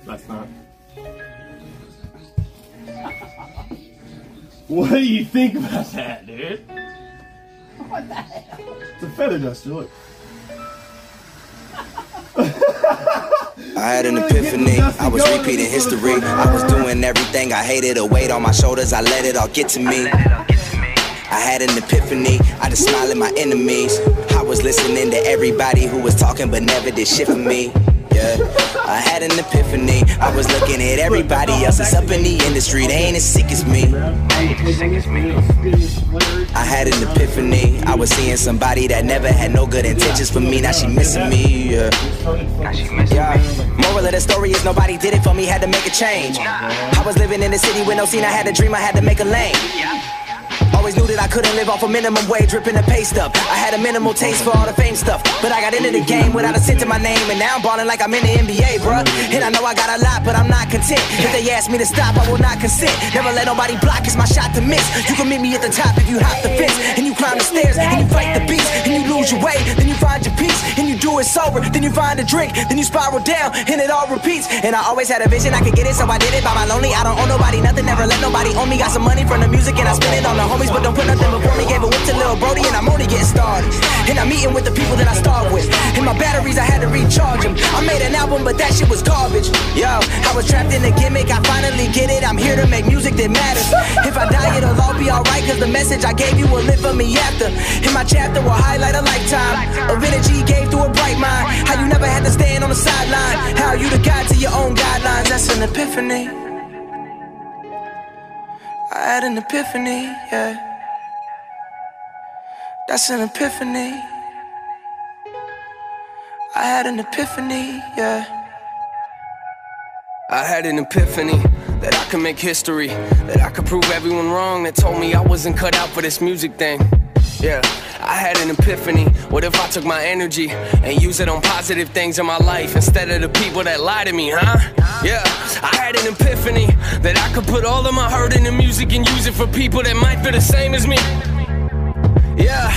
That's not. What do you think about that, dude? What the hell? It's a feather duster, look. I had an epiphany, I was repeating history. I was doing everything I hated, a weight on my shoulders, I let it all get to me. I had an epiphany, I just smiled at my enemies. I was listening to everybody who was talking but never did shit for me. Yeah, I had an epiphany, I was looking at everybody else that's up in the industry, they ain't as sick as me. I had an epiphany, I was seeing somebody that never had no good intentions for me, now she missing me. Yeah. Moral of the story is nobody did it for me, had to make a change. I was living in the city with no scene, I had a dream, I had to make a lane. Always knew that I couldn't live off a minimum wage, ripping the pay stuff. I had a minimal taste for all the fame stuff, but I got into the game without a cent to my name, and now I'm ballin' like I'm in the NBA, bruh. And I know I got a lot, but I'm not content. If they ask me to stop, I will not consent. Never let nobody block, it's my shot to miss. You can meet me at the top if you hop the fence, and you climb the stairs, and you fight the beast, and you lose your way, then you find your peace, and you do it sober, then you find a drink, then you spiral down, and it all repeats. And I always had a vision, I could get it, so I did it by my lonely. I don't owe nobody nothing, never let nobody own me. Got some money from the music, and I spend it on the homies, but don't put nothing before me. Gave a whip to Lil Brody, and I'm only getting started. And I'm meeting with the people that I start with, and my batteries, I had to recharge them. I made an album, but that shit was garbage. Yo, I was trapped in a gimmick, I finally get it. I'm here to make music that matters. If I die, it'll all be alright, cause the message I gave you will live for me after. And my chapter will highlight a lifetime of energy gave through a bright mind. How you never had to stand on the sideline, how you the guide to your own guidelines. That's an epiphany. I had an epiphany, yeah. That's an epiphany. I had an epiphany, yeah. I had an epiphany that I could make history, that I could prove everyone wrong that told me I wasn't cut out for this music thing. Yeah, I had an epiphany. What if I took my energy and use it on positive things in my life instead of the people that lie to me, huh? Yeah, I had an epiphany that I could put all of my hurt into music and use it for people that might feel the same as me. Yeah,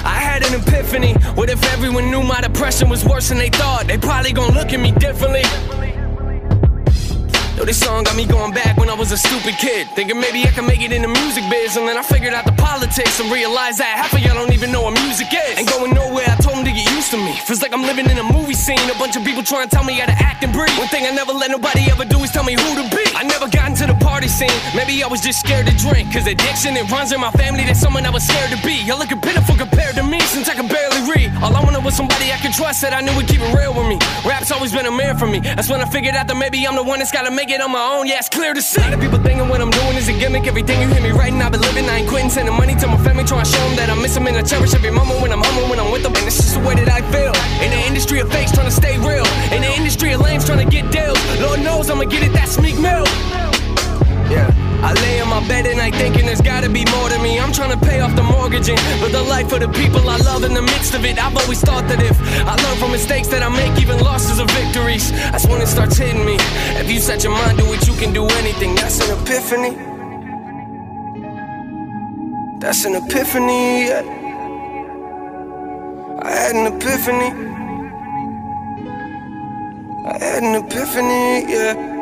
I had an epiphany. What if everyone knew my depression was worse than they thought? They probably gonna look at me differently. Yo, this song got me going back when I was a stupid kid, thinking maybe I could make it in the music biz. And then I figured out the politics and realized that half of y'all don't even know what music is. Ain't going nowhere, I told them to get used to me. Feels like I'm living in a movie scene, a bunch of people trying to tell me how to act and breathe. One thing I never let nobody ever do is tell me who to be. I never got into the party scene, maybe I was just scared to drink, cause addiction, it runs in my family, that's someone I was scared to be. Y'all looking pitiful compared to me, since I could barely read. All I wanted was somebody I could trust, that I knew would keep it real with me. Rap's always been a mirror for me, that's when I figured out that maybe I'm the one that's gotta make it on my own. Yeah, it's clear to see. A lot of people thinking what I'm doing is a gimmick. Everything you hear me writing, I've been living. I ain't quitting, sending money to my family, trying to show them that I miss them and I cherish every moment when I'm home, when I'm with them. And it's just the way that I feel. In the industry of fakes, trying to stay real. In the industry of lames, trying to get deals. Lord knows I'ma get it, that's Meek Mill. Yeah, I lay in my bed at night thinking there's gotta be more to me. I'm trying to pay off the mortgage and live the life of the people I love in the midst of it. I've always thought that if I learn from mistakes that I make, even losses are victories. That's when it starts hitting me. If you set your mind to it, you can do anything. That's an epiphany. That's an epiphany, yeah. I had an epiphany. I had an epiphany, yeah.